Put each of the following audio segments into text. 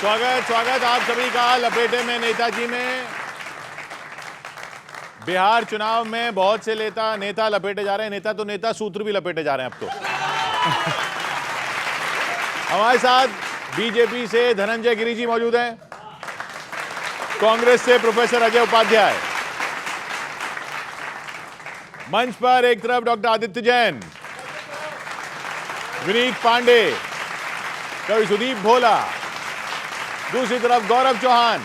स्वागत आप सभी का लपेटे में नेताजी में। बिहार चुनाव में बहुत से नेता लपेटे जा रहे हैं। नेता सूत्र भी लपेटे जा रहे हैं अब तो। हमारे साथ बीजेपी से धनंजय गिरी जी मौजूद हैं, कांग्रेस से प्रोफेसर अजय उपाध्याय, मंच पर एक तरफ डॉक्टर आदित्य जैन, विनीत पांडे, कवि सुदीप भोला, दूसरी तरफ गौरव चौहान,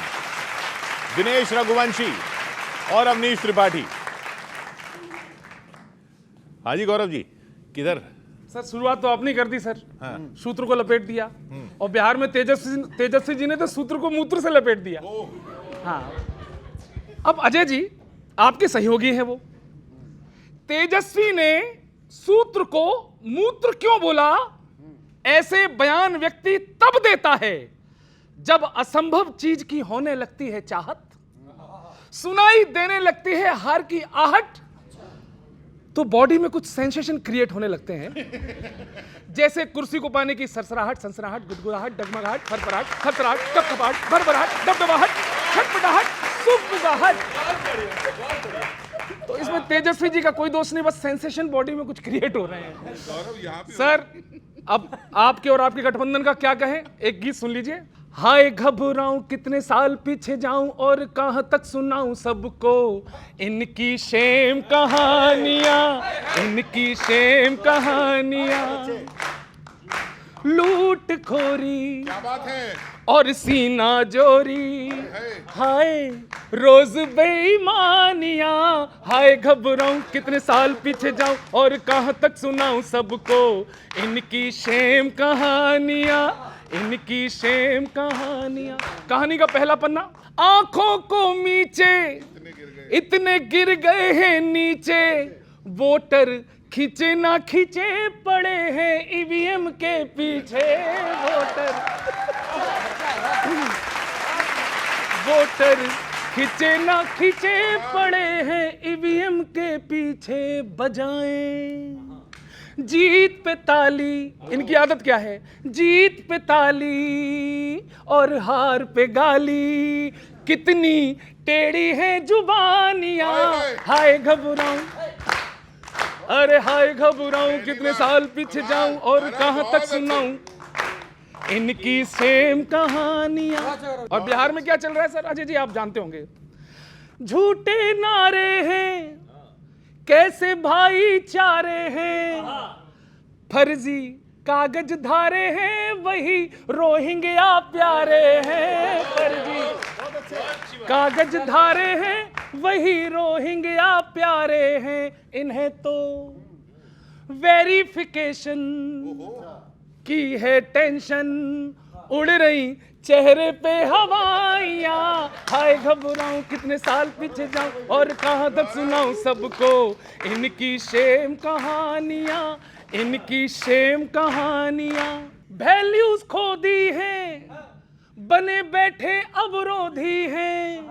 दिनेश रघुवंशी और अवनीश त्रिपाठी। हाँ जी गौरव जी, किधर? सर शुरुआत तो आपने कर दी सर। हाँ। सूत्र को लपेट दिया और बिहार में तेजस्वी जी ने तो सूत्र को मूत्र से लपेट दिया। हाँ, अब अजय जी आपके सहयोगी हैं वो। तेजस्वी ने सूत्र को मूत्र क्यों बोला? ऐसे बयान व्यक्ति तब देता है जब असंभव चीज की होने लगती है चाहत, सुनाई देने लगती है हार की आहट, तो बॉडी में कुछ सेंसेशन क्रिएट होने लगते हैं, जैसे कुर्सी को पाने की सरसराहट, सनसनाहट, गुदगुदाहट, डगमगाहट, फरफराहट, खतराहट, कपकपाहट, भरभराहट, दबदबाहट, छटपटाहट, सुगबुगाहट। तो इसमें तेजस्वी जी का कोई दोष नहीं, बस सेंसेशन बॉडी में कुछ क्रिएट हो रहे हैं। सर अब आपके और आपके गठबंधन का क्या कहें, एक गीत सुन लीजिए। हाय घबराऊं कितने साल पीछे जाऊं और कहां तक सुनाऊं सबको इनकी शेम कहानियां, इनकी शेम कहानियां। लूट खोरी क्या बात है और सीना जोरी, हाय रोज बेईमानियां। हाय घबराऊं कितने साल पीछे जाऊं और कहां तक सुनाऊं सबको इनकी शेम कहानियां, इनकी शेम कहानियां। कहानी का पहला पन्ना। आंखों को नीचे इतने गिर गए हैं नीचे, वोटर खींचे ना खींचे पड़े हैं ईवीएम के पीछे। वोटर खींचे ना खींचे पड़े हैं ईवीएम के पीछे। बजाएं जीत पे ताली, इनकी आदत क्या है? जीत पे ताली और हार पे गाली, कितनी टेढ़ी है जुबानियां। हाय घबराऊं, अरे हाय घबराऊं कितने साल पीछे जाऊं और कहां तक सुनाऊं इनकी सेम कहानियां। और बिहार में क्या चल रहा है सर? अजय जी आप जानते होंगे। झूठे नारे हैं, कैसे भाईचारे हैं, फर्जी कागज धारे हैं, वही रोहिंग्या प्यारे हैं। फर्जी कागज धारे हैं, वही रोहिंग्या प्यारे हैं। इन्हें तो वेरिफिकेशन की है टेंशन, उड़ रही चेहरे पे हवाइयां। हाय घबराऊं कितने साल पीछे जाऊं और कहां तक सुनाऊं सबको इनकी शेम कहानियां, इनकी शेम कहानियां। वैल्यूज खो दी हैं, बने बैठे अवरोधी हैं,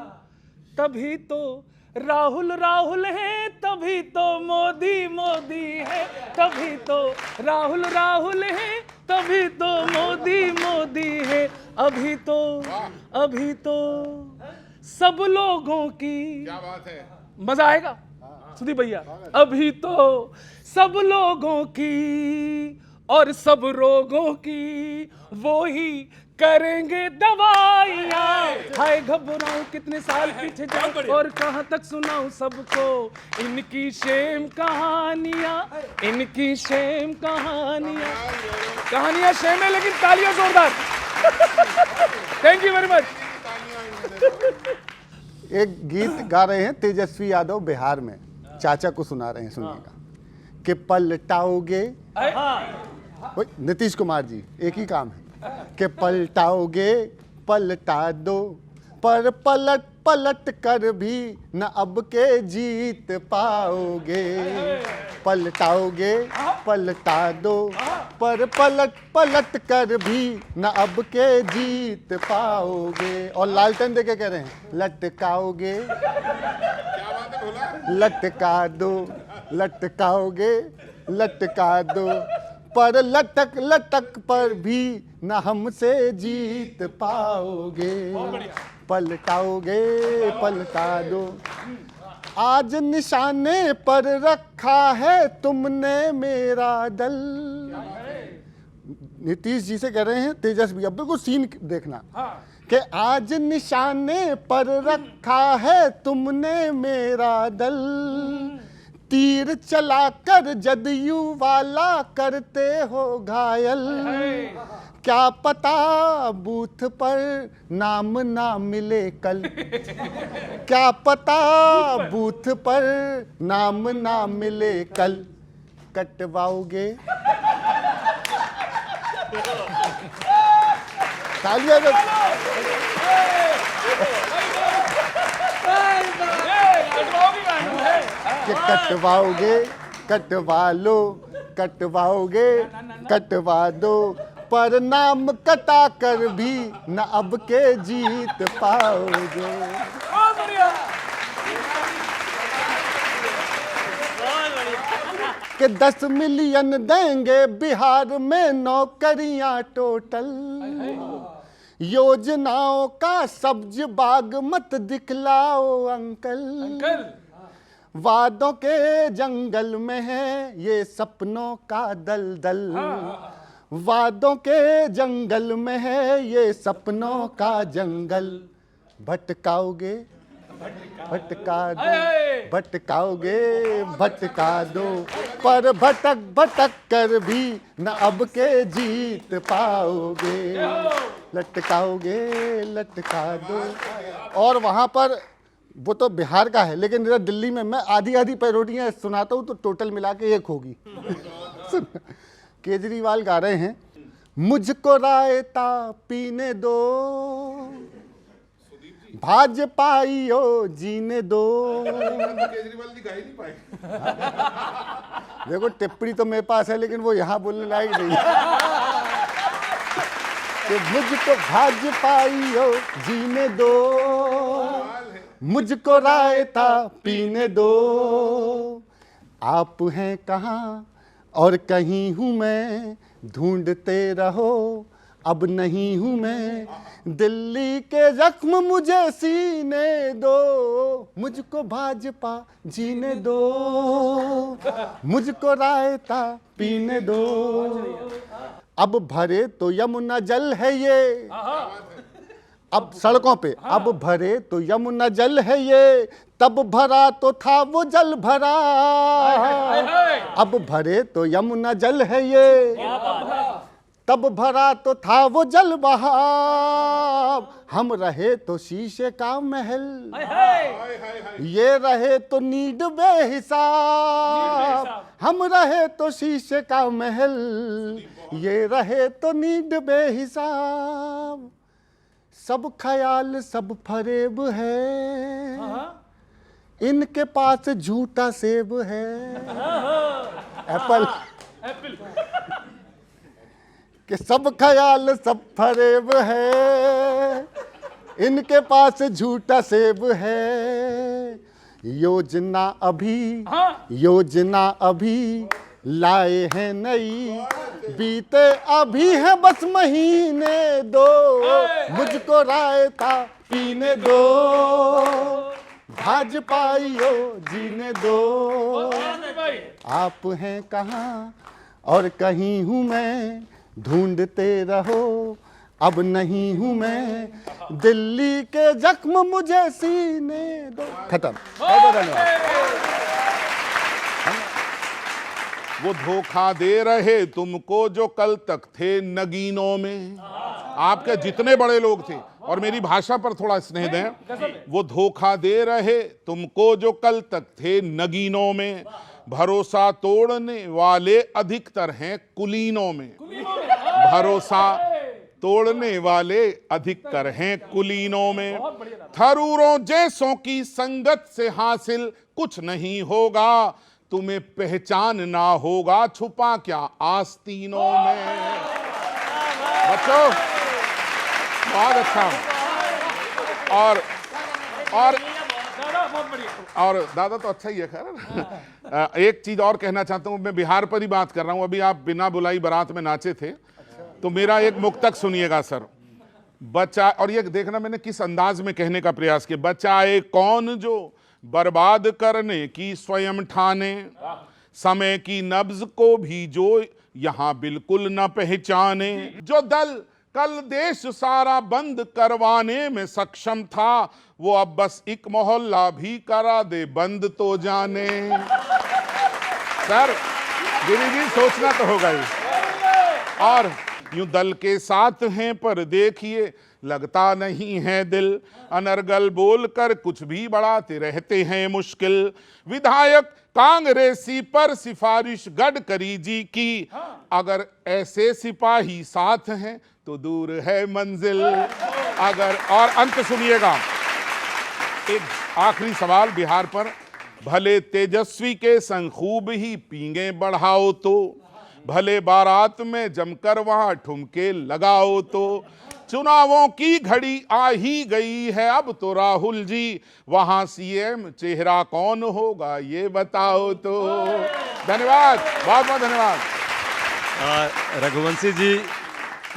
तभी तो राहुल राहुल है, तभी तो मोदी मोदी है, तभी तो राहुल राहुल है, तभी तो मोदी मोदी है। अभी तो सब लोगों की, क्या बात है, मजा आएगा सुदीप भैया। अभी तो सब लोगों की और सब रोगों की वो ही करेंगे दवाइयां। हाय घबराऊं कितने साल पीछे जाऊं और कहां तक सुनाऊं सबको इनकी शेम कहानियां, इनकी शेम कहानियां। कहानियां शेम है लेकिन तालियां जोरदार। Thank you very much. एक गीत गा रहे हैं तेजस्वी यादव बिहार में, चाचा को सुना रहे हैं, सुनिएगा। कि पलटाओगे, नीतीश कुमार जी एक ही काम है कि पलटाओगे पलटा दो, पर पलट पलट कर भी न अब के जीत पाओगे। पलटाओगे पलटा दो, पर पलट पलट कर भी न अब के जीत पाओगे। और लालटेन देके कह रहे हैं लटकाओगे, लटका दो, लटकाओगे लटका दो, पर लटक लटक पर भी न हमसे जीत पाओगे। पलटाओगे पलटा दो, आज निशाने पर रखा है तुमने मेरा दल। नीतीश जी से कह रहे हैं तेजस्वी, अब बिल्कुल सीन देखना कि आज निशाने पर रखा है तुमने मेरा दल। तीर चलाकर जदयू वाला करते हो घायल। क्या पता बूथ पर नाम ना मिले कल। क्या पता बूथ पर नाम ना मिले कल। कटवाओगे तालियां दो। कि कटवाओगे कटवा लो, कटवाओगे कटवा दो, पर नाम कटा कर भी न अब के जीत पाओगे। कि 10 मिलियन देंगे बिहार में नौकरियां टोटल। योजनाओं का सब्ज बाग मत दिखलाओ अंकल। वादों के जंगल में है ये सपनों का दलदल। वादों के जंगल में है ये सपनों का जंगल। भटकाओगे भटका दो, भटकाओगे भटका दो, पर भटक भटक कर भी न अब के जीत पाओगे। लटकाओगे लटका दो। और वहाँ पर वो तो बिहार का है, लेकिन इधर दिल्ली में मैं आधी आधी पैरोडियाँ सुनाता हूँ तो टोटल मिला के एक होगी। केजरीवाल गा रहे हैं, मुझको रायता पीने दो, भाजपाइयो जीने दो। केजरीवाल जी गा ही नहीं पाए। देखो टिप्पणी तो मेरे पास है, लेकिन वो यहाँ बोलने लायक नहीं है। कि मुझको भाजपाइयो जीने दो, मुझको रायता पीने दो। आप हैं कहाँ और कहीं हूँ मैं, ढूंढते रहो अब नहीं हूँ मैं। दिल्ली के जख्म मुझे सीने दो, मुझको भाजपा जीने दो, मुझको रायता पीने दो। अब भरे तो यमुना जल है ये, अब सड़कों पे अब भरे तो यमुना जल है ये, तब भरा तो था वो जल भरा। अब भरे तो यमुना जल है ये, तब भरा तो था वो जल बहाव। हम रहे तो शीशे का महल, ये रहे तो नीड बेहिसाब। हम रहे तो शीशे का महल, ये रहे तो नीड बेहिसाब। सब ख्याल सब फरेब है, इनके पास झूठा सेब है। एप्पल कि सब ख्याल सब फरेब है, इनके पास झूठा सेब है। योजना अभी लाए हैं नई, बीते अभी है बस महीने दो, मुझको रायता पीने दो, भाजपाइयो जीने दो। आप हैं कहाँ और कहीं हूँ मैं, ढूंढते रहो अब नहीं हूँ मैं। दिल्ली के जख्म मुझे सीने दो। खत्म। वो धोखा दे रहे तुमको जो कल तक थे नगीनों में। आपके जितने बड़े लोग थे, और मेरी भाषा पर थोड़ा स्नेह दें, वो धोखा दे रहे तुमको जो कल तक थे नगीनों में। भरोसा तोड़ने वाले अधिकतर हैं कुलीनों में। भरोसा तोड़ने वाले अधिकतर हैं कुलीनों में। थरूरों जैसों की संगत से हासिल कुछ नहीं होगा, तुम्हें पहचान ना होगा छुपा क्या आस्तीनों में। बच्चों बहुत अच्छा। और बहुत बढ़िया। और दादा तो अच्छा ही है खैर। एक चीज और कहना चाहता हूं, मैं बिहार पर ही बात कर रहा हूं। अभी आप बिना बुलाई बारात में नाचे थे, तो मेरा एक मुक्तक सुनिएगा सर। बचा, और ये देखना मैंने किस अंदाज में कहने का प्रयास किया। बचाए कौन जो बर्बाद करने की स्वयं ठाने, समय की नब्ज को भी जो यहां बिल्कुल न पहचाने। जो दल कल देश सारा बंद करवाने में सक्षम था, वो अब बस एक मोहल्ला भी करा दे बंद तो जाने। सर गिरी जी सोचना तो होगा ही। और यूं दल के साथ हैं पर देखिए लगता नहीं है दिल, अनर्गल बोलकर कुछ भी बढ़ाते रहते हैं मुश्किल। विधायक कांग्रेसी पर सिफारिश गडकरी जी की, अगर ऐसे सिपाही साथ हैं तो दूर है मंजिल। अगर, और अंत सुनिएगा, एक आखिरी सवाल बिहार पर। भले तेजस्वी के संग खूब ही पींगे बढ़ाओ तो, भले बारात में जमकर वहां ठुमके लगाओ तो, चुनावों की घड़ी आ ही गई है अब तो राहुल जी, वहां सीएम चेहरा कौन होगा ये बताओ तो। धन्यवाद, बहुत बहुत धन्यवाद। रघुवंशी जी,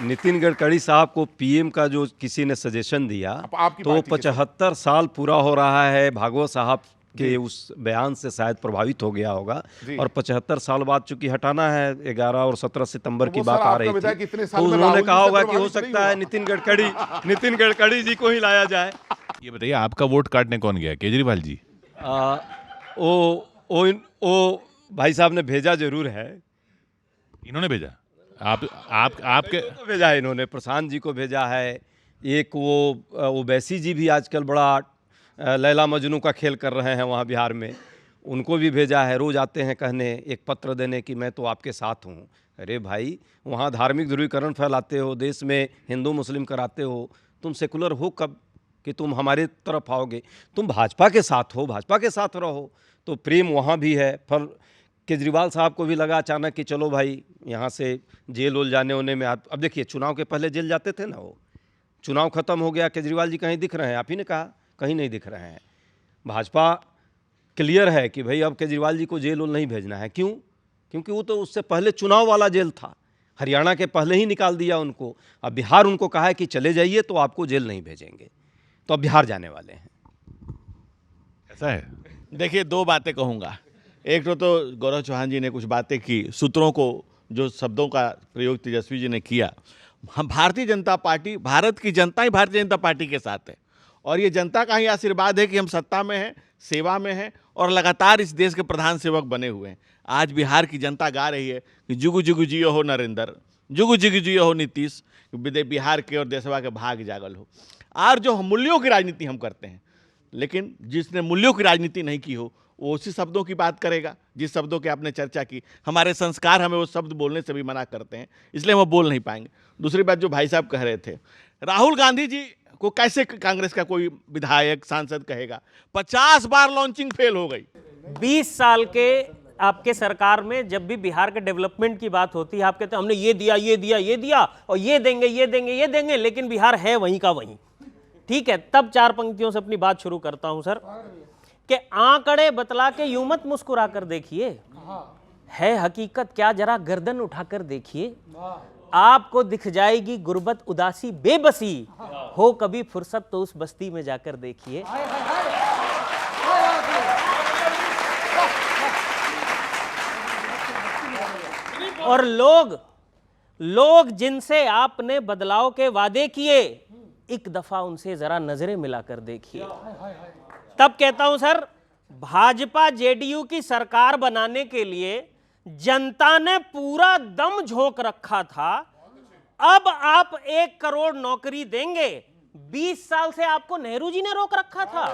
नितिन गडकरी साहब को पीएम का जो किसी ने सजेशन दिया, आपकी तो 75 साल पूरा हो रहा है। भागवत साहब के उस बयान से शायद प्रभावित हो गया होगा, और 75 साल बाद चूंकि हटाना है, 11 और 17 सितंबर की बात आ रही थी, तो उन्होंने कहा होगा कि हो सकता है नितिन गडकरी जी को ही लाया जाए। ये बताइए, आपका वोट काटने कौन गया? केजरीवाल जी? ओ भाई साहब ने भेजा जरूर है। इन्होंने भेजा? आपके तो भेजा है इन्होंने, प्रशांत जी को भेजा है। एक वो ओवैसी जी भी आजकल बड़ा लैला मजनू का खेल कर रहे हैं वहाँ बिहार में, उनको भी भेजा है। रोज आते हैं कहने, एक पत्र देने कि मैं तो आपके साथ हूँ। अरे भाई, वहाँ धार्मिक ध्रुवीकरण फैलाते हो, देश में हिंदू मुस्लिम कराते हो, तुम सेकुलर हो कब कि तुम हमारे तरफ आओगे? तुम भाजपा के साथ हो, भाजपा के साथ रहो। तो प्रेम वहाँ भी है। पर केजरीवाल साहब को भी लगा अचानक कि चलो भाई, यहाँ से जेल उल जाने होने में, अब देखिए चुनाव के पहले जेल जाते थे ना, वो चुनाव खत्म हो गया, केजरीवाल जी कहीं दिख रहे हैं? आप ही ने कहा कहीं नहीं दिख रहे हैं। भाजपा क्लियर है कि भाई अब केजरीवाल जी को जेल उल नहीं भेजना है। क्यों? क्योंकि वो तो उससे पहले चुनाव वाला जेल था, हरियाणा के पहले ही निकाल दिया उनको। अब बिहार उनको कहा है कि चले जाइए तो आपको जेल नहीं भेजेंगे, तो अब बिहार जाने वाले हैं। ऐसा है? देखिए, दो बातें कहूँगा। एक तो गौरव चौहान जी ने कुछ बातें की, सूत्रों को, जो शब्दों का प्रयोग तेजस्वी जी ने किया। हम भारतीय जनता पार्टी, भारत की जनता ही भारतीय जनता पार्टी के साथ है, और ये जनता का ही आशीर्वाद है कि हम सत्ता में हैं, सेवा में हैं, और लगातार इस देश के प्रधान सेवक बने हुए हैं। आज बिहार की जनता गा रही है कि जुगु जुगु जियो हो नरेंद्र, जुगु जुगु जियो हो नीतीश, बिहार के और देशवा के भाग जागल हो। और जो मूल्यों की राजनीति हम करते हैं, लेकिन जिसने मूल्यों की राजनीति नहीं की हो, वो उसी शब्दों की बात करेगा जिस शब्दों की आपने चर्चा की। हमारे संस्कार हमें वो शब्द बोलने से भी मना करते हैं, इसलिए हम बोल नहीं पाएंगे। दूसरी बात जो भाई साहब कह रहे थे, राहुल गांधी जी को कैसे कांग्रेस का कोई विधायक सांसद कहेगा? 50 बार लॉन्चिंग फेल हो गई। 20 साल के आपके सरकार में जब भी बिहार के डेवलपमेंट की बात होती है, आप कहते हैं हमने ये दिया, ये दिया, ये दिया, और ये देंगे, ये देंगे, ये देंगे, लेकिन बिहार है वहीं का वहीं। ठीक है, तब 4 पंक्तियों से अपनी बात शुरू करता हूं सर, कि आंकड़े बतला के यूं मत मुस्कुरा कर देखिए, है हकीकत क्या जरा गर्दन उठाकर देखिए, आपको दिख जाएगी गुर्बत उदासी बेबसी, हो कभी फुर्सत तो उस बस्ती में जाकर देखिए। और लोग जिनसे आपने बदलाव के वादे किए, एक दफा उनसे जरा नजरें मिलाकर देखिए। तब कहता हूं सर, भाजपा जेडीयू की सरकार बनाने के लिए जनता ने पूरा दम झोंक रखा था। अब आप 1 करोड़ नौकरी देंगे, 20 साल से आपको नेहरू जी ने रोक रखा था।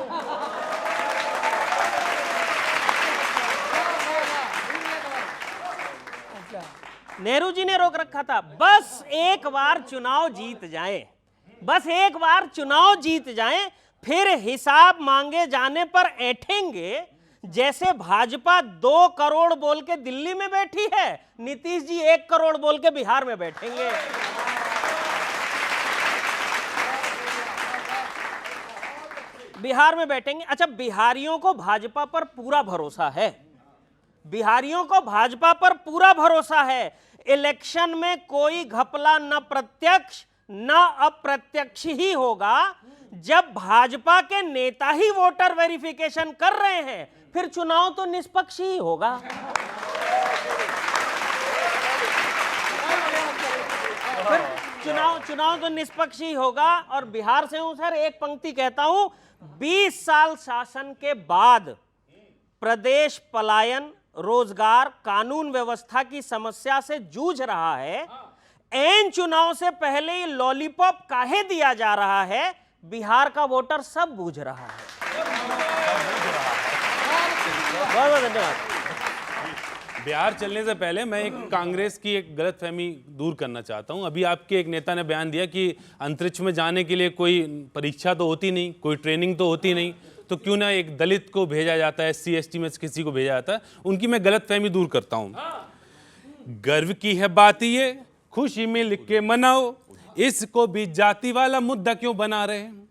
नेहरू जी ने रोक रखा था। बस एक बार चुनाव जीत जाएं, बस एक बार चुनाव जीत जाएं, फिर हिसाब मांगे जाने पर ऐठेंगे। जैसे भाजपा 2 करोड़ बोल के दिल्ली में बैठी है, नीतीश जी 1 करोड़ बोल के बिहार में बैठेंगे। बिहार में बैठेंगे। अच्छा, बिहारियों को भाजपा पर पूरा भरोसा है, बिहारियों को भाजपा पर पूरा भरोसा है। इलेक्शन में कोई घपला न प्रत्यक्ष न अप्रत्यक्ष ही होगा। जब भाजपा के नेता ही वोटर वेरिफिकेशन कर रहे हैं, फिर चुनाव तो निष्पक्ष ही होगा। फिर चुनाव तो निष्पक्ष ही होगा। और बिहार से हूं सर, एक पंक्ति कहता हूं, 20 साल शासन के बाद प्रदेश पलायन, रोजगार, कानून व्यवस्था की समस्या से जूझ रहा है। एन चुनाव से पहले ही लॉलीपॉप काहे दिया जा रहा है, बिहार का वोटर सब बूझ रहा है। बहुत बहुत धन्यवाद। बिहार चलने से पहले मैं एक कांग्रेस की एक गलतफहमी दूर करना चाहता हूं। अभी आपके एक नेता ने बयान दिया कि अंतरिक्ष में जाने के लिए कोई परीक्षा तो होती नहीं, कोई ट्रेनिंग तो होती नहीं, तो क्यों ना एक दलित को भेजा जाता है, SC ST में किसी को भेजा जाता है। उनकी मैं गलतफहमी दूर करता हूं। गर्व की है बात ये, खुशी मिल के मनाओ, इसको भी जाति वाला मुद्दा क्यों बना रहे हैं।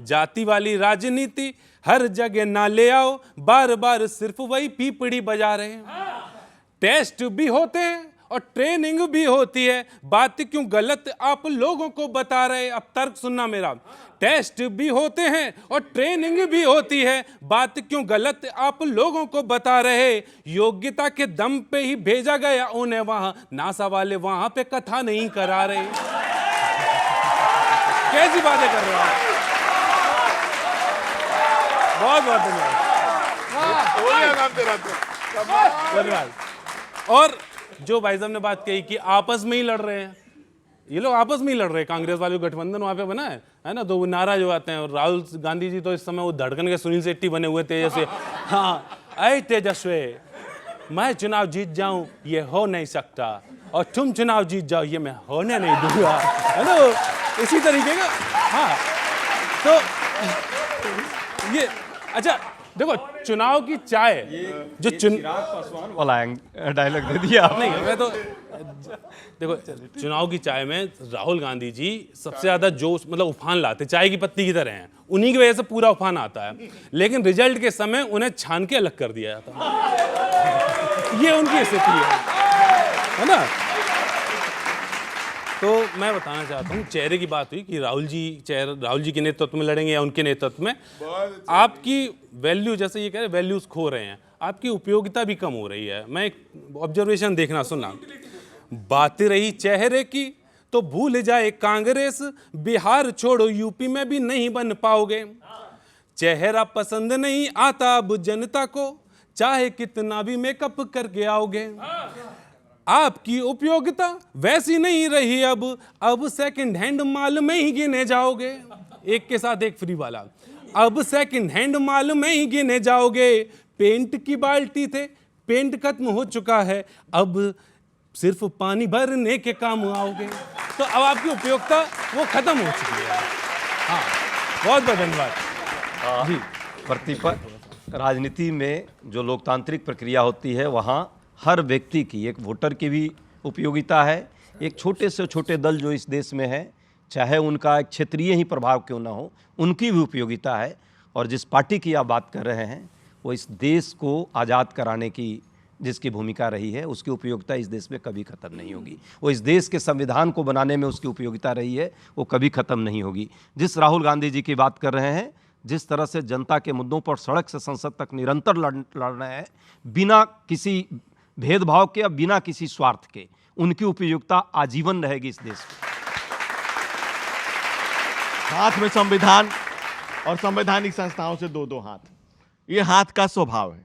जाति वाली राजनीति हर जगह ना ले आओ, बार बार सिर्फ वही पीपड़ी बजा रहे हैं। टेस्ट भी होते हैं और ट्रेनिंग भी होती है, बात क्यों गलत आप लोगों को बता रहे। अब तर्क सुनना मेरा, टेस्ट भी होते हैं और ट्रेनिंग भी होती है, बात क्यों गलत आप लोगों को बता रहे। योग्यता के दम पे ही भेजा गया उन्हें वहां, नासा वाले वहां पे कथा नहीं करा रहे। कैसी बातें कर रहे हो आप? बहुत बहुत धन्यवाद। और जो भाई साहब ने बात कही कि आपस में ही लड़ रहे हैं, ये लोग आपस में ही लड़ रहे हैं। कांग्रेस वाले गठबंधन वहां पे बना है ना, तो वो नाराज हो जाते हैं। और राहुल गांधी जी तो इस समय वो धड़कन के सुनील शेट्टी बने हुए थे जैसे, हाँ ऐ तेजस्वी, मैं चुनाव जीत जाऊं ये हो नहीं सकता, और तुम चुनाव जीत जाओ ये मैं होने नहीं दूंगा, है ना, इसी तरीके का। हाँ, तो ये अच्छा देखो, चुनाव की चाय जो वाला डायलॉग दे दिया आपने। नहीं, मैं तो देखो, चुनाव की चाय में राहुल गांधी जी सबसे ज्यादा जोश, मतलब उफान लाते, चाय की पत्ती की तरह हैं, उन्हीं की वजह से पूरा उफान आता है। लेकिन रिजल्ट के समय उन्हें छान के अलग कर दिया जाता है। ये उनकी स्थिति है ना। तो मैं बताना चाहता हूँ, चेहरे की बात हुई कि राहुल जी के नेतृत्व में लड़ेंगे या उनके नेतृत्व में। आपकी वैल्यू, जैसे ये कह रहे वैल्यूज खो रहे हैं, आपकी उपयोगिता भी कम हो रही है। मैं एक ऑब्जर्वेशन देखना सुनना, बात रही चेहरे की तो भूल जाए कांग्रेस, बिहार छोड़ो यूपी में भी नहीं बन पाओगे। चेहरा पसंद नहीं आता अब जनता को, चाहे कितना भी मेकअप करके आओगे। आपकी उपयोगिता वैसी नहीं रही अब सेकंड हैंड माल में ही गिने जाओगे। एक के साथ एक फ्री वाला, अब सेकंड हैंड माल में ही गिने जाओगे। पेंट की बाल्टी थे, पेंट खत्म हो चुका है, अब सिर्फ पानी भरने के काम आओगे। तो अब आपकी उपयोगिता वो खत्म हो चुकी है। हाँ, बहुत बहुत धन्यवाद जी। राजनीति में जो लोकतांत्रिक प्रक्रिया होती है, वहाँ हर व्यक्ति की, एक वोटर की भी उपयोगिता है। एक छोटे से छोटे दल जो इस देश में है, चाहे उनका एक क्षेत्रीय ही प्रभाव क्यों ना हो, उनकी भी उपयोगिता है। और जिस पार्टी की आप बात कर रहे हैं, वो इस देश को आज़ाद कराने की जिसकी भूमिका रही है, उसकी उपयोगिता इस देश में कभी ख़त्म नहीं होगी। वो इस देश के संविधान को बनाने में उसकी उपयोगिता रही है, वो कभी ख़त्म नहीं होगी। जिस राहुल गांधी जी की बात कर रहे हैं, जिस तरह से जनता के मुद्दों पर सड़क से संसद तक निरंतर लड़ रहे हैं, बिना किसी भेदभाव के, बिना किसी स्वार्थ के, उनकी उपयोगिता आजीवन रहेगी इस देश में। हाथ में संविधान और संवैधानिक संस्थाओं से दो हाथ, ये हाथ का स्वभाव है।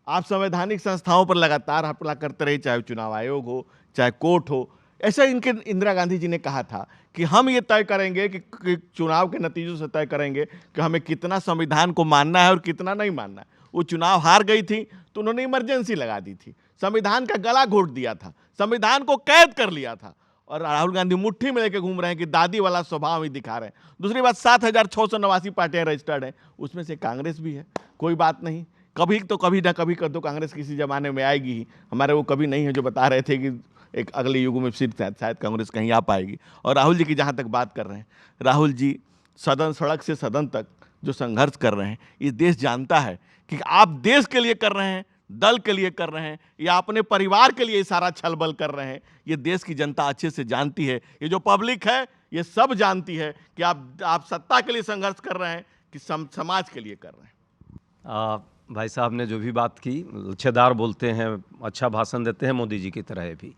आप संवैधानिक संस्थाओं पर लगातार हमला करते रहे, चाहे चुनाव आयोग हो, चाहे कोर्ट हो। ऐसा इनके इंदिरा गांधी जी ने कहा था कि हम ये तय करेंगे कि चुनाव के नतीजों से तय करेंगे कि हमें कितना संविधान को मानना है और कितना नहीं मानना है। वो चुनाव हार गई थी तो उन्होंने इमरजेंसी लगा दी थी, संविधान का गला घोट दिया था, संविधान को कैद कर लिया था। और राहुल गांधी मुट्ठी में लेके घूम रहे हैं कि दादी वाला स्वभाव ही दिखा रहे हैं। दूसरी बात, 7689 पार्टियां रजिस्टर्ड हैं, उसमें से कांग्रेस भी है। कोई बात नहीं, कभी तो कभी ना कभी कर दो, कांग्रेस किसी जमाने में आएगी ही। हमारे वो कभी नहीं है जो बता रहे थे कि एक अगले युग में फिर शायद कांग्रेस कहीं आ पाएगी। और राहुल जी की जहाँ तक बात कर रहे हैं, राहुल जी सदन, सड़क से सदन तक जो संघर्ष कर रहे हैं, ये देश जानता है कि आप देश के लिए कर रहे हैं, दल के लिए कर रहे हैं या अपने परिवार के लिए सारा छलबल कर रहे हैं। ये देश की जनता अच्छे से जानती है, ये जो पब्लिक है ये सब जानती है कि आप सत्ता के लिए संघर्ष कर रहे हैं कि समाज के लिए कर रहे हैं। भाई साहब ने जो भी बात की, लच्छेदार बोलते हैं, अच्छा भाषण देते हैं, मोदी जी की तरह ये भी।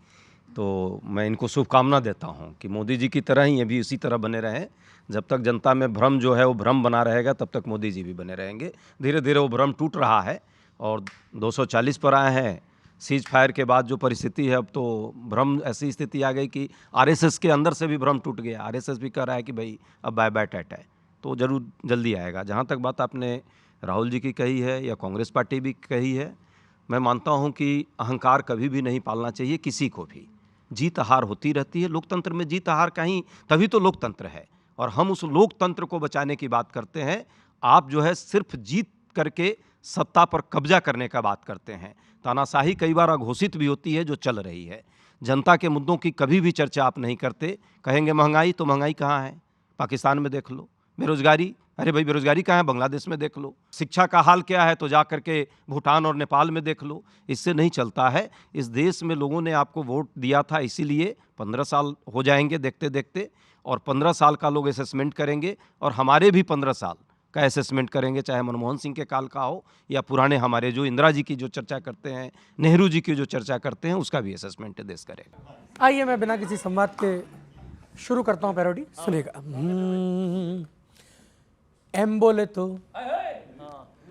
तो मैं इनको शुभकामना देता हूँ कि मोदी जी की तरह ही ये भी उसी तरह बने रहें। जब तक जनता में भ्रम जो है वो भ्रम बना रहेगा, तब तक मोदी जी भी बने रहेंगे। धीरे धीरे वो भ्रम टूट रहा है और 240 पर आए हैं। सीज फायर के बाद जो परिस्थिति है, अब तो भ्रम, ऐसी स्थिति आ गई कि आरएसएस के अंदर से भी भ्रम टूट गया। आरएसएस भी कह रहा है कि भाई अब बाय बाय टाटा है, तो ज़रूर जल्दी आएगा। जहाँ तक बात आपने राहुल जी की कही है या कांग्रेस पार्टी भी कही है, मैं मानता हूँ कि अहंकार कभी भी नहीं पालना चाहिए किसी को भी। जीत हार होती रहती है लोकतंत्र में, जीत हार कहीं, तभी तो लोकतंत्र है और हम उस लोकतंत्र को बचाने की बात करते हैं। आप जो है सिर्फ जीत करके सत्ता पर कब्जा करने का बात करते हैं। तानाशाही कई बार अघोषित भी होती है जो चल रही है। जनता के मुद्दों की कभी भी चर्चा आप नहीं करते। कहेंगे महंगाई, तो महंगाई कहाँ है? पाकिस्तान में देख लो। बेरोजगारी, अरे भाई बेरोजगारी कहाँ है? बांग्लादेश में देख लो। शिक्षा का हाल क्या है? तो जा करके भूटान और नेपाल में देख लो। इससे नहीं चलता है। इस देश में लोगों ने आपको वोट दिया था, इसीलिए 15 साल हो जाएंगे देखते देखते, और 15 साल का लोग असेसमेंट करेंगे और हमारे भी 15 साल का असेसमेंट करेंगे, चाहे मनमोहन सिंह के काल का हो या पुराने हमारे जो इंदिरा जी की जो चर्चा करते हैं, नेहरू जी की जो चर्चा करते हैं, उसका भी असेसमेंट देश करेगा। आइए मैं बिना किसी संवाद के शुरू करता हूँ पैरोडी, सुनिएगा। एम बोले तो,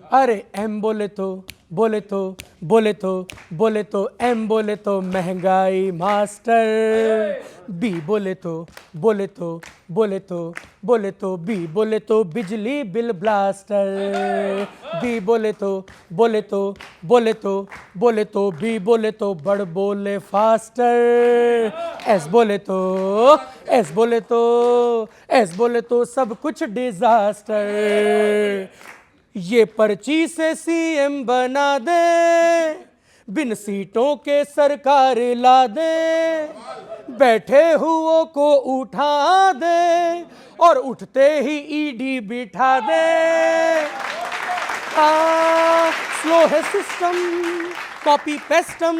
अरे एम बोले तो, बोले तो, बोले तो, बोले तो, एम बोले तो महंगाई मास्टर, बी बोले तो, बोले तो, बोले तो, बोले तो, बी बोले तो बिजली बिल ब्लास्टर, बी बोले तो, बोले तो, बोले तो, बोले तो, बी बोले तो बड़ बोले फास्टर, एस बोले तो, एस बोले तो, एस बोले तो सब कुछ डिजास्टर, ये पर्ची से सीएम बना दे, बिन सीटों के सरकार ला दे, बैठे हुओं को उठा दे और उठते ही ईडी बिठा दे। स्लो है सिस्टम, कॉपी पेस्टम,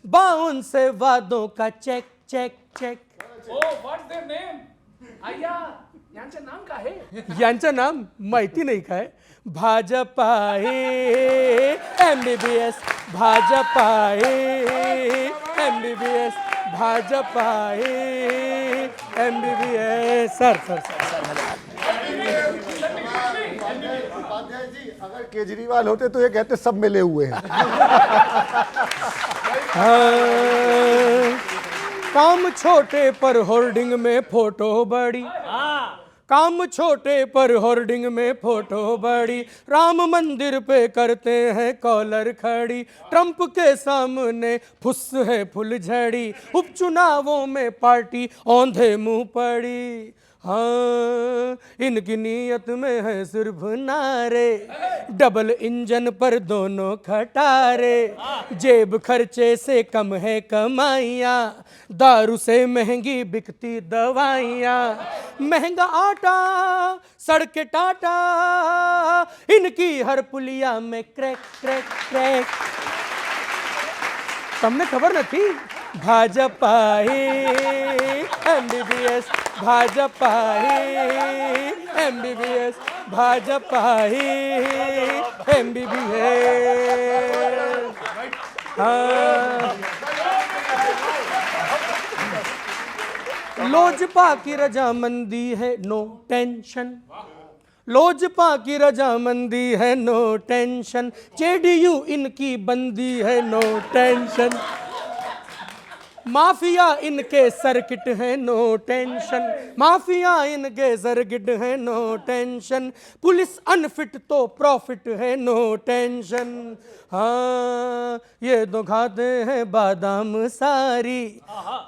बाउन से वादों का check check check. What's their name? आया यांचं नाम काय आहे? यांचं नाम माहिती नाही काय? भाजपा आहे MBBS, भाजपा आहे MBBS, भाजपा आहे MBBS। सर उपाध्याय जी, अगर केजरीवाल होते तो ये कहते सब मिले हुए हैं। काम छोटे पर होर्डिंग में फोटो बड़ी, काम छोटे पर होर्डिंग में फोटो बड़ी, राम मंदिर पे करते हैं कॉलर खड़ी, ट्रंप के सामने फुस है फुलझड़ी, उपचुनावों में पार्टी औंधे मुंह पड़ी। हाँ, इनकी नीयत में है सिर्फ नारे, डबल इंजन पर दोनों खटारे, जेब खर्चे से कम है कमाइयाँ, दारू से महंगी बिकती दवाइयाँ, महंगा आटा सड़के टाटा, इनकी हर पुलिया में क्रैक क्रैक क्रैक। તમને ખબર નથી? Bhajpa MBBS, Bhajpa MBBS, Bhajpa MBBS। हाँ, लोजपा की रजामंदी है नो टेंशन, लोजपा की रजामंदी है नो टेंशन, जेडीयू इनकी बंदी है नो टेंशन, माफिया इनके सर्किट है नो टेंशन, माफिया इनके सर्किट है नो टेंशन, पुलिस अनफिट तो प्रॉफिट है नो टेंशन। हाँ, ये तो खाते हैं बादाम सारी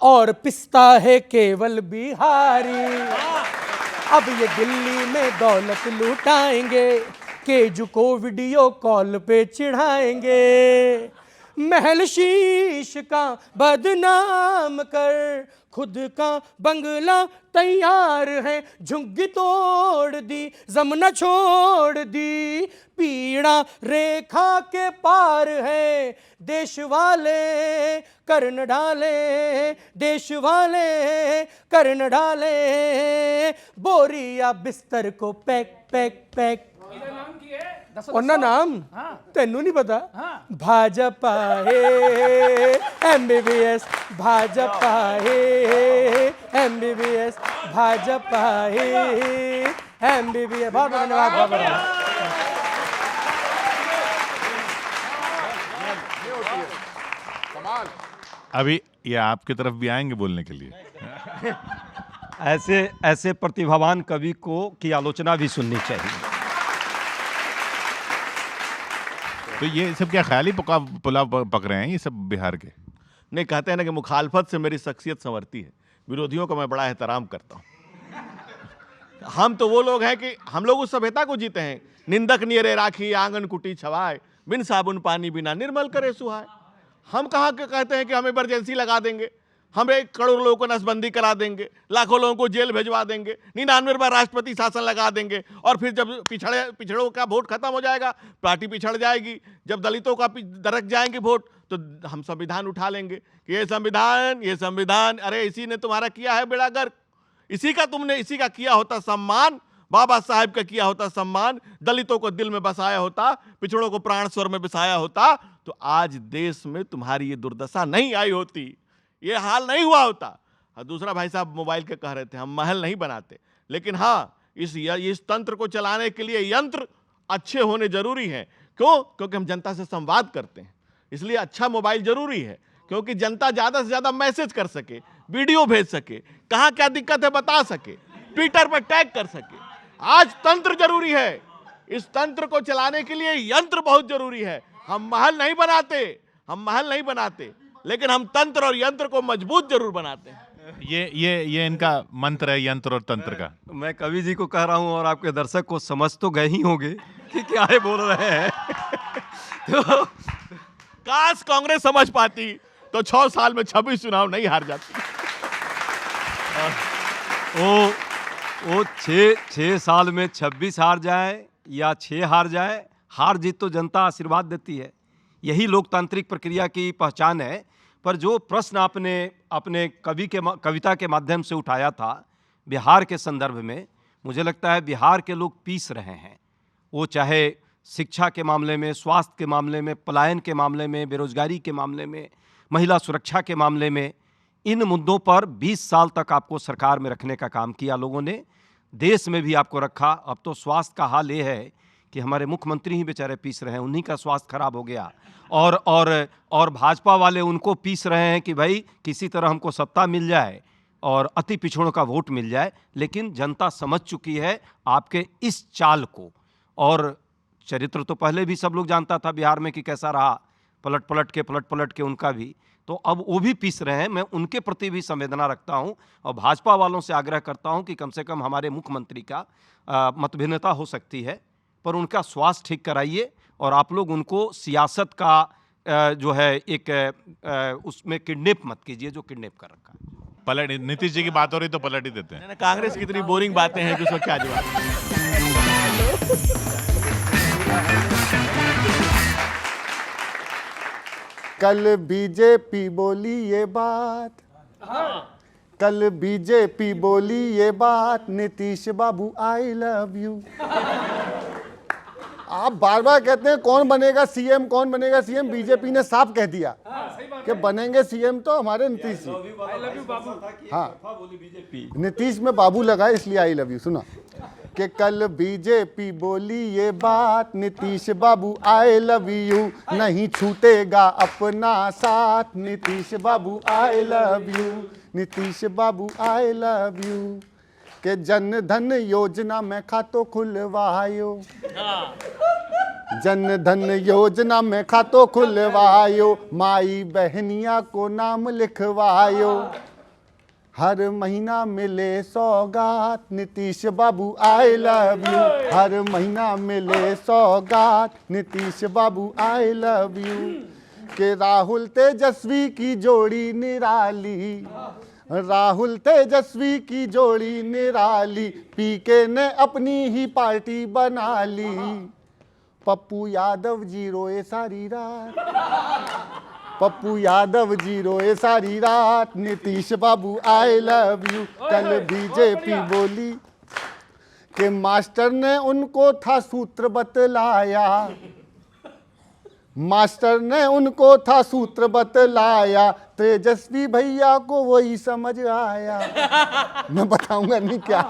और पिस्ता है केवल बिहारी, अब ये दिल्ली में दौलत लुटाएंगे, केजू को वीडियो कॉल पे चिढ़ाएंगे, महल शीश का बदनाम कर, खुद का बंगला तैयार है, झुग्गी तोड़ दी, जमना छोड़ दी, पीड़ा रेखा के पार है, देश वाले कर न डाले, देश वाले कर न डाले, बोरिया बिस्तर को पैक पैक पैक। ਉਹਨਾਂ ਨਾਮ ਤੈਨੂੰ ਨਹੀਂ ਪਤਾ? भाजपा है MBBS, भाजपा है MBBS, भाजपा है MBBS। बहुत धन्यवाद, बहुत धन्यवाद। अभी ये आपकी तरफ भी आएंगे बोलने के लिए। ऐसे ऐसे प्रतिभावान कवि को की आलोचना भी सुननी चाहिए। तो ये सब क्या ख्याली पुलाव पक रहे हैं ये सब बिहार के? नहीं, कहते हैं ना कि मुखालफत से मेरी शख्सियत संवरती है, विरोधियों का मैं बड़ा एहतराम करता हूँ। हम तो वो लोग हैं कि हम लोग उस सभ्यता को जीते हैं, निंदक नियरे राखी आंगन कुटी छवाए, बिन साबुन पानी बिना निर्मल करे सुहाए। हम कहाँ के कहते हैं कि हम इमरजेंसी लगा देंगे, हम 1 करोड़ लोगों को नसबंदी करा देंगे, लाखों लोगों को जेल भिजवा देंगे, 99 बार राष्ट्रपति शासन लगा देंगे, और फिर जब पिछड़ों का वोट खत्म हो जाएगा, पार्टी पिछड़ जाएगी, जब दलितों का दरक जाएंगे वोट, तो हम संविधान उठा लेंगे कि ये संविधान, अरे इसी ने तुम्हारा किया है बेड़ा गर्क, इसी का किया होता सम्मान, बाबा साहेब का किया होता सम्मान, दलितों को दिल में बसाया होता, पिछड़ों को प्राण स्वर में बसाया होता, तो आज देश में तुम्हारी ये दुर्दशा नहीं आई होती, ये हाल नहीं हुआ होता। और दूसरा भाई साहब मोबाइल के कह रहे थे हम महल नहीं बनाते, लेकिन हाँ इस तंत्र को चलाने के लिए यंत्र अच्छे होने जरूरी हैं। क्यों? क्योंकि हम जनता से संवाद करते हैं, इसलिए अच्छा मोबाइल जरूरी है, क्योंकि जनता ज़्यादा से ज़्यादा मैसेज कर सके, वीडियो भेज सके, कहाँ क्या दिक्कत है बता सके, ट्विटर पर टैग कर सके। आज तंत्र जरूरी है, इस तंत्र को चलाने के लिए यंत्र बहुत जरूरी है। हम महल नहीं बनाते, लेकिन हम तंत्र और यंत्र को मजबूत जरूर बनाते हैं। ये इनका मंत्र है, यंत्र और तंत्र का। मैं कवि जी को कह रहा हूँ और आपके दर्शक को समझ तो गए ही होंगे कि क्या है बोल रहे हैं। तो काश कांग्रेस समझ पाती तो 6 साल में 26 चुनाव नहीं हार जाती। वो 6 साल में 26 हार जाए या 6 हार जाए, हार जीत तो जनता आशीर्वाद देती है, यही लोकतांत्रिक प्रक्रिया की पहचान है। पर जो प्रश्न आपने अपने कविता के माध्यम से उठाया था बिहार के संदर्भ में, मुझे लगता है बिहार के लोग पीस रहे हैं। वो चाहे शिक्षा के मामले में, स्वास्थ्य के मामले में, पलायन के मामले में, बेरोजगारी के मामले में, महिला सुरक्षा के मामले में, इन मुद्दों पर 20 साल तक आपको सरकार में रखने का काम किया लोगों ने, देश में भी आपको रखा। अब तो स्वास्थ्य का हाल ये है कि हमारे मुख्यमंत्री ही बेचारे पीस रहे हैं, उन्हीं का स्वास्थ्य खराब हो गया, और भाजपा वाले उनको पीस रहे हैं कि भाई किसी तरह हमको सत्ता मिल जाए और अति पिछड़ों का वोट मिल जाए। लेकिन जनता समझ चुकी है आपके इस चाल को, और चरित्र तो पहले भी सब लोग जानता था बिहार में कि कैसा रहा, पलट पलट के उनका भी, तो अब वो भी पीस रहे हैं। मैं उनके प्रति भी संवेदना रखता हूं और भाजपा वालों से आग्रह करता हूं कि कम से कम हमारे मुख्यमंत्री का मतभिन्नता हो सकती है, पर उनका स्वास्थ्य ठीक कराइए, और आप लोग उनको सियासत का जो है एक उसमें किडनैप मत कीजिए जो किडनैप कर रखा है। पलट, नीतीश जी की बात हो रही तो पलट ही देते हैं। कांग्रेस की इतनी बोरिंग बातें हैं कि उसको क्या जवाब। कल बीजेपी बोली ये बात, कल बीजेपी बोली ये बात, Nitish Babu I love you. आप बार बार कहते हैं कौन बनेगा सीएम, कौन बनेगा सीएम, बीजेपी ने साफ कह दिया कि बनेंगे सीएम तो हमारे नीतीश जी। हाँ, नीतीश में बाबू लगा इसलिए आई लव यू। सुना कि कल बीजेपी बोली ये बात, Nitish Babu I love you, नहीं छूटेगा अपना साथ, Nitish Babu I love you, Nitish Babu I love you. के जन धन योजना में खातो खुलवायो, जन धन योजना में खातो खुलवायो, माई बहनिया को नाम लिखवायो, हर महीना मिले सौगात, Nitish Babu I love you, हर महीना मिले सौगात, Nitish Babu I love you. कि राहुल तेजस्वी की जोड़ी निराली, राहुल तेजस्वी की जोड़ी निराली, पीके ने अपनी ही पार्टी बना ली। पप्पू यादव जी रोए सारी रात, पप्पू यादव जी रोए सारी रात, Nitish Babu I love you. कल बीजेपी बोली कि मास्टर ने उनको था सूत्र बतलाया, मास्टर ने उनको था सूत्र बतलाया, तेजस्वी भैया को वही समझ आया। मैं बताऊंगा नहीं क्या।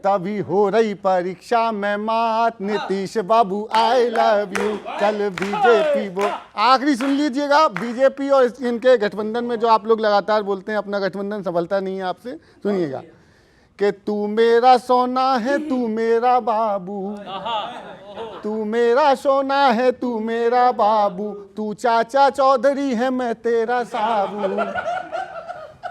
तभी हो रही परीक्षा में मात, Nitish Babu I love you. कल बीजेपी वो आखिरी सुन लीजिएगा, बीजेपी और इनके गठबंधन में जो आप लोग लगातार बोलते हैं अपना गठबंधन सफलता नहीं है आपसे, सुनिएगा कि तू मेरा सोना है तू मेरा बाबू, तू मेरा सोना है तू मेरा बाबू, तू चाचा चौधरी है मैं तेरा साबू।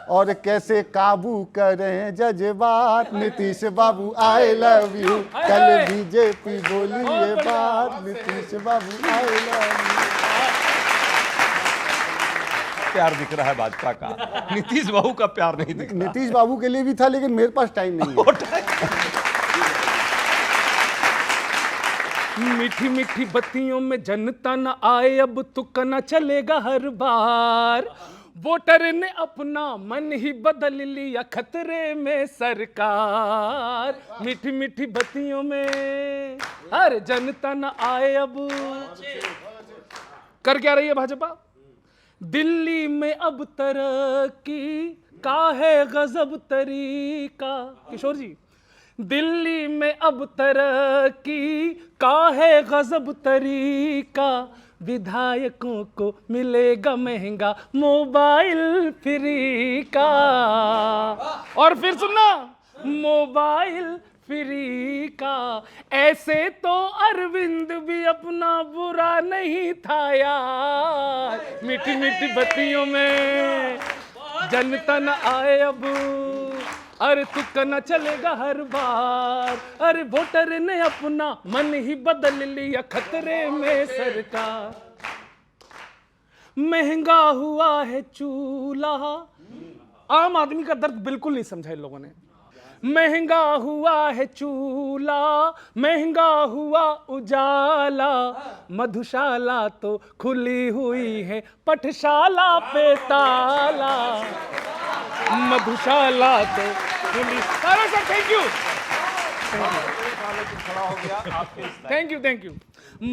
और कैसे काबू करें जज्बात, Nitish Babu I love you. कल बीजेपी बोली ये बात, Nitish Babu I love you. प्यार दिख रहा है भाजपा का, नीतीश बाबू का प्यार नहीं दिख रहा। नीतीश बाबू के लिए भी था लेकिन मेरे पास टाइम नहीं है। मीठी मीठी बत्तियों में जनता न आए, अब तुक्का न चलेगा हर बार। वोटर ने अपना मन ही बदल लिया, खतरे में सरकार। मीठी मीठी बत्तियों में हर जनता न आए, अब कर क्या रही है भाजपा? दिल्ली में अब तरक्की का है गजब तरीका। किशोर जी, दिल्ली में अब तरक्की का है गजब तरीका, विधायकों को मिलेगा महंगा मोबाइल फ्री का। और फिर सुनना, मोबाइल फ्री का। ऐसे तो अरविंद भी अपना बुरा नहीं था यार। मीठी मीठी बत्तियों में जनता न आए अब, अरे तुक्का न चलेगा हर बार। अरे वोटर ने अपना मन ही बदल लिया, खतरे में सरकार। महंगा हुआ है चूल्हा, आम आदमी का दर्द बिल्कुल नहीं समझा इन लोगों ने। महंगा हुआ है चूल्हा, महंगा हुआ उजाला, मधुशाला तो खुली हुई है, पठशाला पे ताला। मधुशाला तो खुली। सारा sir thank you, thank you thank you.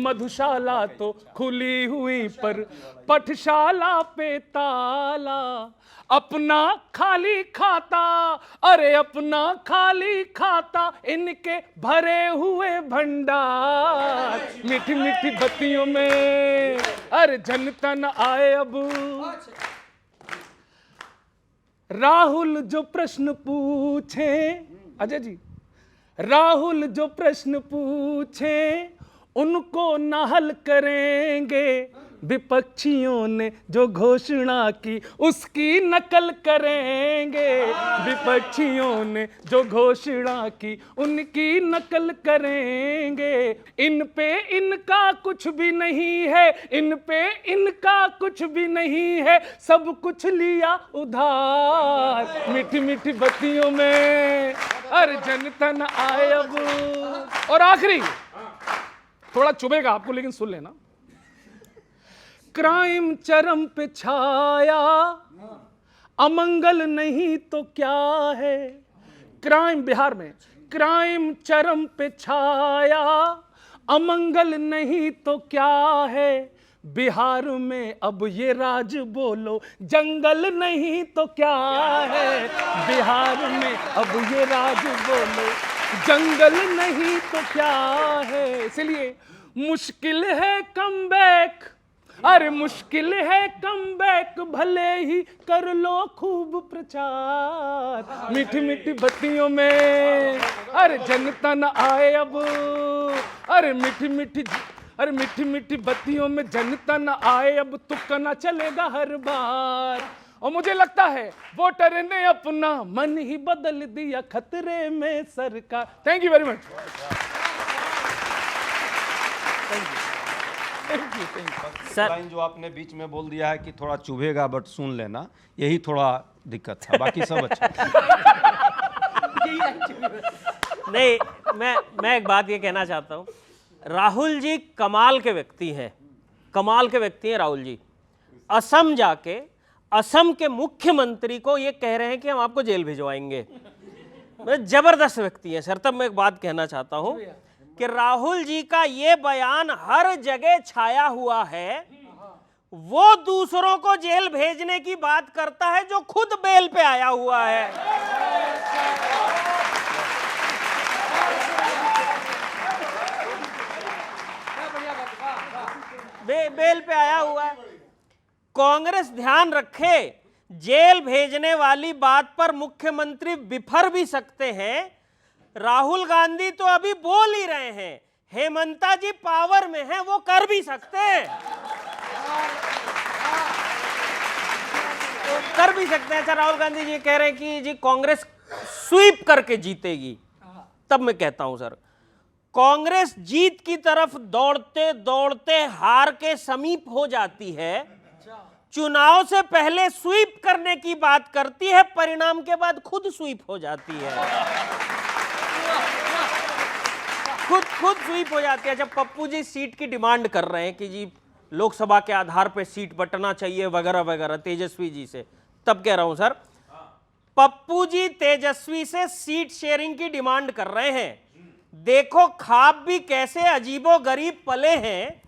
मधुशाला तो खुली हुई पर पठशाला पे ताला। अपना खाली खाता, अरे अपना खाली खाता, इनके भरे हुए भंडार। मीठी मीठी बत्तियों में अरे जनता न आए अब। राहुल जो प्रश्न पूछे, अजय जी, राहुल जो प्रश्न पूछे उनको न हल करेंगे, विपक्षियों ने जो घोषणा की उसकी नकल करेंगे। विपक्षियों ने जो घोषणा की उनकी नकल करेंगे। इन पे इनका कुछ भी नहीं है, इन पे इनका कुछ भी नहीं है, सब कुछ लिया उधार। मीठी मीठी बत्तियों में अरे जनता न आए अब। और आखिरी थोड़ा चुभेगा आपको लेकिन सुन लेना। क्राइम चरम पे छाया, अमंगल नहीं तो क्या है। क्राइम बिहार में क्राइम चरम पे छाया, अमंगल नहीं तो क्या है। बिहार में अब ये राज बोलो, जंगल नहीं तो क्या है। बिहार में अब ये राज बोलो, जंगल नहीं तो क्या है। इसलिए मुश्किल है कमबैक, अरे मुश्किल है कमबैक, भले ही कर लो खूब प्रचार। मीठी मीठी बत्तियों में अरे जनता न आए अब। अरे मीठी मीठी बत्तियों में जनता न आए अब, तुक्का न चलेगा हर बार। और मुझे लगता है वोटर ने अपना मन ही बदल दिया, खतरे में सरकार। Thank you very much. Sir line जो आपने बीच में बोल दिया है कि थोड़ा चुभेगा बट सुन लेना, यही थोड़ा दिक्कत था, बाकी सब अच्छा नहीं, मैं एक बात ये कहना चाहता हूँ, राहुल जी कमाल के व्यक्ति हैं, कमाल के व्यक्ति हैं राहुल जी। असम जाके असम के मुख्यमंत्री को ये कह रहे हैं कि हम आपको जेल भिजवाएंगे। मतलब जबरदस्त व्यक्ति हैं सर। तब मैं एक बात कहना चाहता हूँ कि राहुल जी का ये बयान हर जगह छाया हुआ है, वो दूसरों को जेल भेजने की बात करता है जो खुद बेल पे आया हुआ है। बेल पे आया हुआ है। कांग्रेस ध्यान रखे, जेल भेजने वाली बात पर मुख्यमंत्री बिफर भी सकते हैं, राहुल गांधी तो अभी बोल ही रहे हैं, हेमंता जी पावर में हैं, वो कर भी सकते हैं, तो कर भी सकते हैं। अच्छा, राहुल गांधी जी कह रहे हैं कि जी कांग्रेस स्वीप करके जीतेगी, तब मैं कहता हूं सर, कांग्रेस जीत की तरफ दौड़ते दौड़ते हार के समीप हो जाती है, चुनाव से पहले स्वीप करने की बात करती है, परिणाम के बाद खुद स्वीप हो जाती है, खुद स्वीप हो जाती है। जब पप्पू जी सीट की डिमांड कर रहे हैं कि जी लोकसभा के आधार पे सीट बंटना चाहिए वगैरह वगैरह तेजस्वी जी से, तब कह रहा हूं सर, पप्पू जी तेजस्वी से सीट शेयरिंग की डिमांड कर रहे हैं। देखो ख्वाब भी कैसे अजीबो गरीब पले हैं,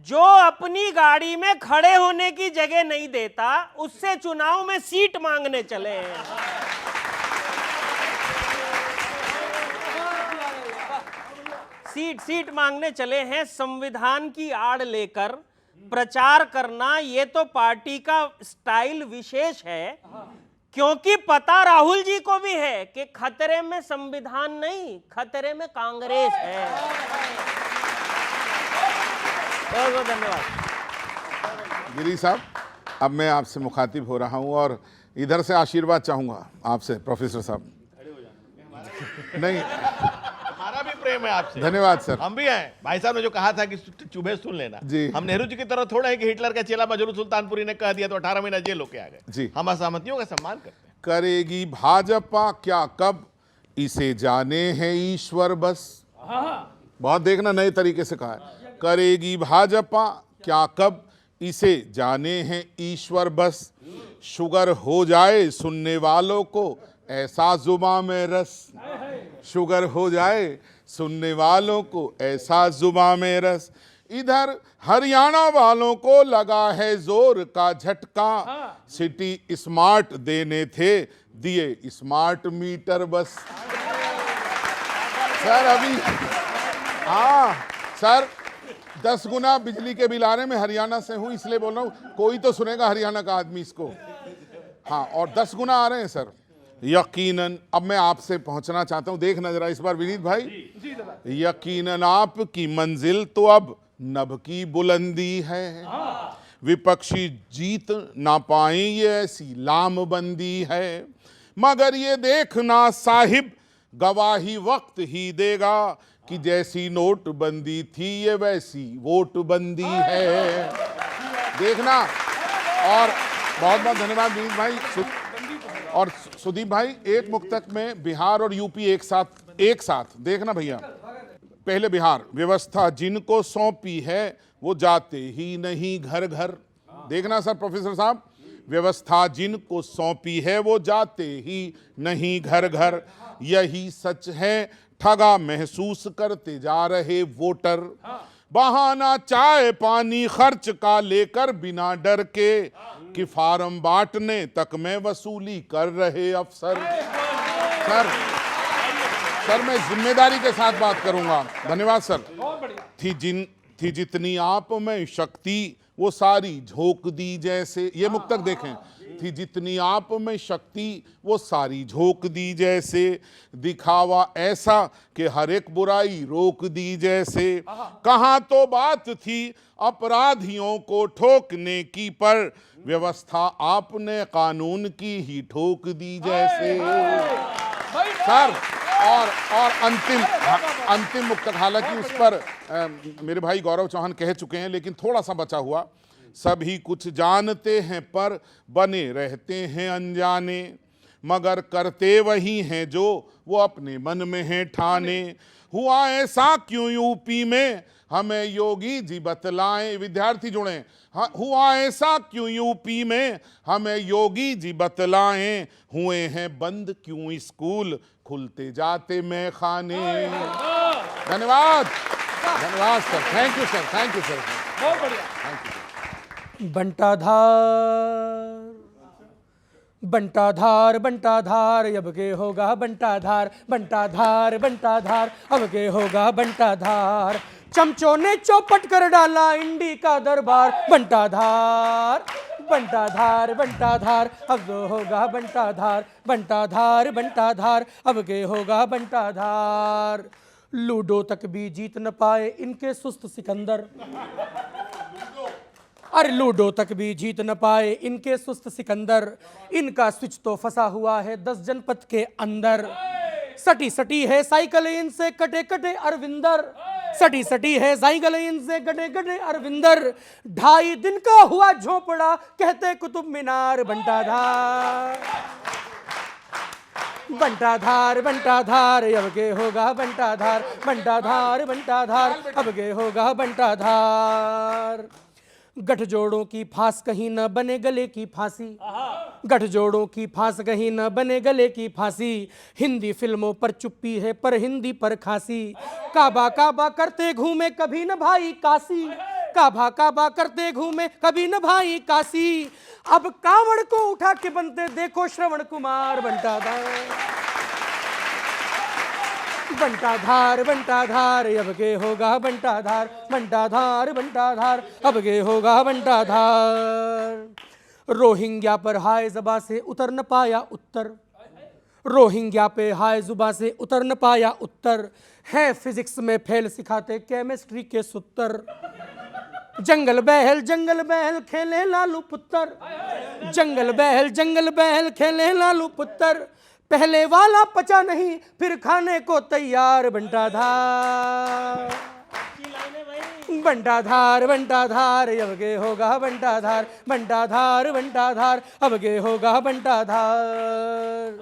जो अपनी गाड़ी में खड़े होने की जगह नहीं देता, उससे चुनाव में सीट मांगने चले हैं। सीट मांगने चले हैं, संविधान की आड़ लेकर प्रचार करना, ये तो पार्टी का स्टाइल विशेष है, क्योंकि पता राहुल जी को भी है कि खतरे में संविधान नहीं, खतरे में कांग्रेस है। बहुत बहुत धन्यवाद। गिरी साहब, अब मैं आपसे मुखातिब हो रहा हूं और इधर से आशीर्वाद चाहूंगा आपसे, प्रोफेसर साहब। नहीं, हमारा भी प्रेम है आपसे। धन्यवाद सर। हम भी हैं। भाई साहब ने जो कहा था कि चुभे सुन लेना, जी। हम नेहरू जी की तरह थोड़ा है कि हिटलर का चेला मजरू सुल्तानपुरी ने कह दिया तो 18 महीना जेल होके आ गए। जी। हम असहमतियों का सम्मान करते हैं। करेगी भाजपा क्या कब, इसे जाने हैं ईश्वर बस। बहुत देखना, नए तरीके से कहा है, करेगी भाजपा क्या कब, इसे जाने हैं ईश्वर बस। शुगर हो जाए सुनने वालों को ऐसा जुबां में रस, शुगर हो जाए सुनने वालों को ऐसा जुबां में रस। इधर हरियाणा वालों को लगा है जोर का झटका, सिटी स्मार्ट देने थे, दिए स्मार्ट मीटर बस। सर अभी, हाँ सर, 10 गुना बिजली के बिल आ रहे, मैं हरियाणा से हूं इसलिए बोल रहा हूं, कोई तो सुनेगा हरियाणा का आदमी इसको। हाँ, और 10 गुना आ रहे हैं सर, यकीनन। अब मैं आपसे पहुंचना चाहता हूं, देखना जरा इस बार विनीत भाई, यकीनन आपकी मंजिल तो अब नभ की बुलंदी है, विपक्षी जीत ना पाए ये ऐसी लामबंदी है, मगर ये देखना साहिब गवाही वक्त ही देगा कि जैसी नोटबंदी थी ये वैसी वोटबंदी है। देखना। और बहुत बहुत धन्यवाद विनीत भाई और सुदीप भाई। एक मुक्तक में बिहार और यूपी एक साथ देखना भैया। पहले बिहार, व्यवस्था जिनको सौंपी है वो जाते ही नहीं घर घर। देखना सर प्रोफेसर साहब, व्यवस्था जिनको सौंपी है वो जाते ही नहीं घर घर, यही सच है ठगा महसूस करते जा रहे वोटर। बहाना चाय पानी खर्च का लेकर बिना डर के, कि फार्म बांटने तक में वसूली कर रहे अफसर। सर मैं जिम्मेदारी के साथ बात करूंगा। धन्यवाद सर। थी जितनी आप में शक्ति वो सारी झोंक दी जैसे, ये मुक्तक देखें, थी जितनी आप में शक्ति वो सारी झोंक दी जैसे, दिखावा ऐसा कि हर एक बुराई रोक दी जैसे, कहाँ तो बात थी अपराधियों को ठोकने की, पर व्यवस्था आपने कानून की ही ठोक दी जैसे। सर और अंतिम मुक्तक, हालांकि उस पर मेरे भाई गौरव चौहान कह चुके हैं, लेकिन थोड़ा सा बचा हुआ। सभी कुछ जानते हैं पर बने रहते हैं अनजाने, मगर करते वही हैं जो वो अपने मन में है ठाने। हुआ ऐसा क्यों यूपी में हमें योगी जी बतलाएं। विद्यार्थी जुड़े। हाँ, हुआ ऐसा क्यों यूपी में हमें योगी जी बतलाएं। हुए हैं बंद क्यों स्कूल खुलते जाते मैं खाने। धन्यवाद सर, थैंक यू सर। बहुत बढ़िया। बंटाधार अब के होगा बंटाधार अब के होगा बंटाधार। चमचों ने चौपट कर डाला इंडी का दरबार। बंटाधार अब जो होगा बंटाधार अब के होगा बंटाधार। लूडो तक भी जीत न पाए इनके सुस्त सिकंदर। अरे लूडो तक भी जीत न पाए इनके सुस्त सिकंदर। इनका स्विच तो फंसा हुआ है 10 जनपद के अंदर। सटी है साइकिल इनसे कटे अरविंदर। सटी है साइकिल इनसे कटे अरविंदर। 2.5 दिन का हुआ झोपड़ा कहते कुतुब मीनार। बंटाधार अब के होगा बंटाधार अब के होगा बंटाधार। गठजोड़ों की फांस कहीं न बने गले की फांसी। गठजोड़ों की फांस कहीं न बने गले की फांसी। हिंदी फिल्मों पर चुप्पी है पर हिंदी पर खांसी। काबा करते घूमे कभी न भाई काशी। काबा करते घूमे कभी न भाई काशी। अब कांवड़ को उठा के बनते देखो श्रवण कुमार। बंटाधार अब के होगा बंटाधार अब के होगा बंटाधार। रोहिंग्या पर हाय ज़ुबां से उतर न पाया उत्तर। रोहिंग्या पे हाय ज़ुबां से उतर न पाया उत्तर। है फिजिक्स में फेल सिखाते केमिस्ट्री के सूत्र। जंगल बहल खेले लालू पुत्र। जंगल बहल खेले लालू पुत्र। पहले वाला पचा नहीं फिर खाने को तैयार। बंटाधार अब के होगा बंटाधार अब के होगा बंटाधार।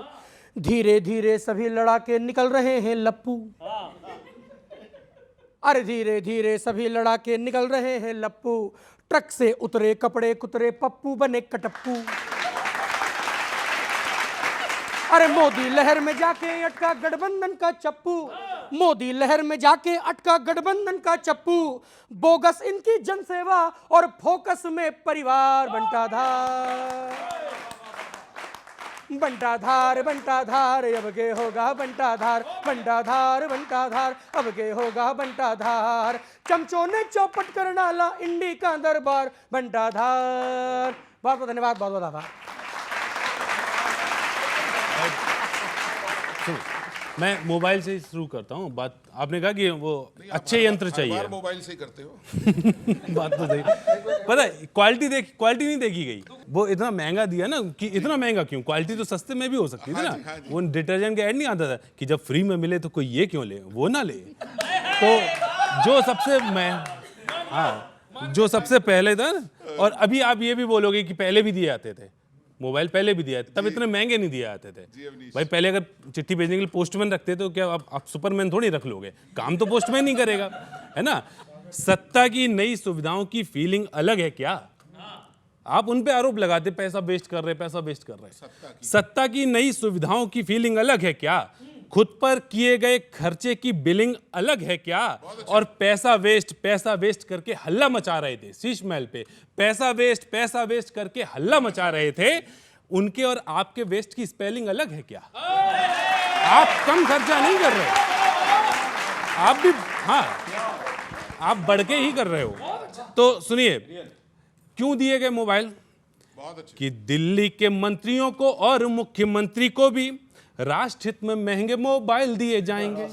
धीरे धीरे सभी लड़ाके निकल रहे हैं लप्पू। अरे धीरे सभी लड़ाके निकल रहे हैं लप्पू। ट्रक से उतरे कपड़े कुतरे पप्पू बने कटप्पू। अरे मोदी लहर में जाके अटका गठबंधन का चप्पू। मोदी लहर में जाके अटका गठबंधन का चप्पू। बोगस इनकी जनसेवा और फोकस में परिवार। बंटाधार अब के होगा बंटाधार अब के होगा बंटाधार। चमचों ने चौपट कर डाला इंडी का दरबार। बंटाधार। बहुत बहुत धन्यवाद, बहुत बहुत आभार। मैं मोबाइल से ही शुरू करता हूँ बात। आपने कहा कि वो अच्छे यंत्र चाहिए। मोबाइल से ही करते हो। बात तो सही। पता है क्वालिटी नहीं देखी गई। वो इतना महंगा दिया ना कि इतना महंगा क्यों? क्वालिटी तो सस्ते में भी हो सकती थी ना। वो डिटर्जेंट का ऐड नहीं आता था कि जब फ्री में मिले तो कोई ये क्यों ले, वो ना ले। तो जो सबसे पहले था ना, और अभी आप ये भी बोलोगे कि पहले भी दिए आते थे मोबाइल, पहले भी दिया तब इतने महंगे नहीं दिए आते थे भाई। पहले अगर चिट्ठी भेजने के लिए पोस्टमैन रखते तो क्या आप सुपरमैन थोड़ी रख लोगे? काम तो पोस्टमैन ही करेगा, है ना। सत्ता की नई सुविधाओं की फीलिंग अलग है क्या? आप उन पे आरोप लगाते पैसा वेस्ट कर रहे। सत्ता की नई सुविधाओं की फीलिंग अलग है क्या? खुद पर किए गए खर्चे की बिलिंग अलग है क्या? और पैसा वेस्ट करके हल्ला मचा रहे थे शीश महल पे। पैसा वेस्ट करके हल्ला मचा रहे थे। उनके और आपके वेस्ट की स्पेलिंग अलग है क्या? आप कम खर्चा नहीं कर रहे, आप भी आप बढ़ के ही कर रहे हो। तो सुनिए, क्यों दिए गए मोबाइल? कि दिल्ली के मंत्रियों को और मुख्यमंत्री को भी राष्ट्र हित में महंगे मोबाइल दिए जाएंगे।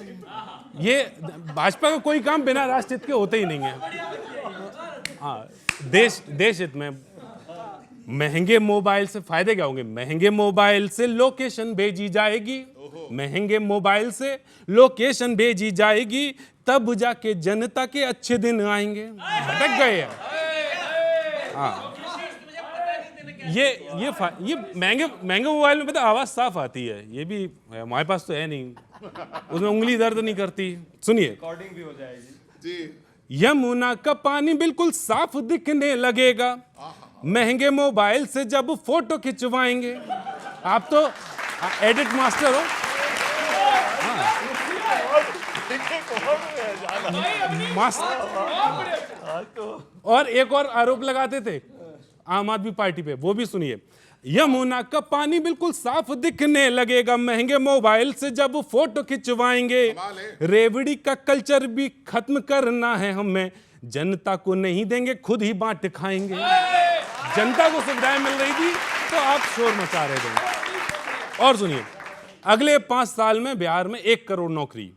ये भाजपा का कोई काम बिना राष्ट्र हित के होते ही नहीं है। देश हित में महंगे मोबाइल से फायदे क्या होंगे? महंगे मोबाइल से लोकेशन भेजी जाएगी, महंगे मोबाइल से लोकेशन भेजी जाएगी, तब जाके जनता के अच्छे दिन आएंगे। भटक गए हैं। हाँ, ये महंगे मोबाइल में पता आवाज साफ आती है, ये भी हमारे पास तो है नहीं, उसमें उंगली दर्द नहीं करती। सुनिए, रिकॉर्डिंग भी हो जाएगी। यमुना का पानी बिल्कुल साफ दिखने लगेगा महंगे मोबाइल से जब फोटो खिंचवाएंगे। आप तो एडिट मास्टर हो। और एक और आरोप लगाते थे आम आदमी पार्टी पे, वो भी सुनिए। यमुना का पानी बिल्कुल साफ दिखने लगेगा महंगे मोबाइल से जब फोटो खिंचवाएंगे। रेवड़ी का कल्चर भी खत्म करना है हमें, जनता को नहीं देंगे खुद ही बांट खाएंगे। जनता को सुविधाएं मिल रही थी तो आप शोर मचा रहे थे। और सुनिए, अगले 5 साल में बिहार में 1 करोड़ नौकरी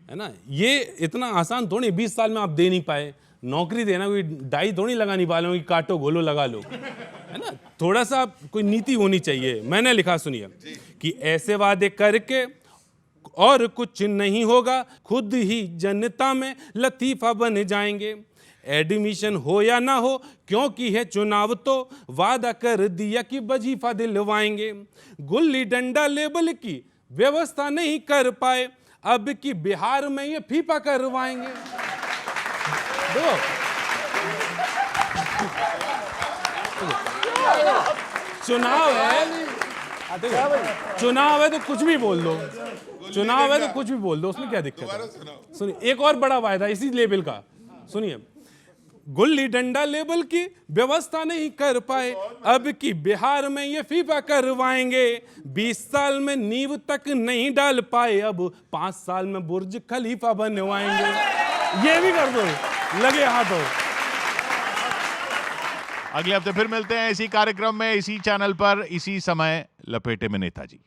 है ना, ये इतना आसान थोड़ी 20 साल में आप दे नहीं पाए। नौकरी देना कोई डाई थोड़ी लगानी वालों की काटो घोलो लगा लो, है ना, थोड़ा सा कोई नीति होनी चाहिए। मैंने लिखा सुनिए कि ऐसे वादे करके और कुछ नहीं होगा, खुद ही जनता में लतीफा बन जाएंगे। एडमिशन हो या ना हो क्योंकि है चुनाव, तो वादा कर दिया कि वजीफा दिलवाएंगे। गुल्ली डंडा लेबल की व्यवस्था नहीं कर पाए, अब की बिहार में ये फीफा करवाएंगे। दो चुनाव है तो कुछ भी बोल दो, चुनाव है तो कुछ भी बोल दो, उसमें क्या दिक्कत है। सुनिए, एक और बड़ा वायदा इसी लेवल का सुनिए। गुल्ली डंडा लेबल की व्यवस्था नहीं कर पाए, अब की बिहार में ये फीफा करवाएंगे। 20 साल में नींव तक नहीं डाल पाए, अब 5 साल में बुर्ज खलीफा बनवाएंगे। ये भी कर दो, लगे हाथों। अगले हफ्ते फिर मिलते हैं इसी कार्यक्रम में, इसी चैनल पर, इसी समय। लपेटे में नेताजी।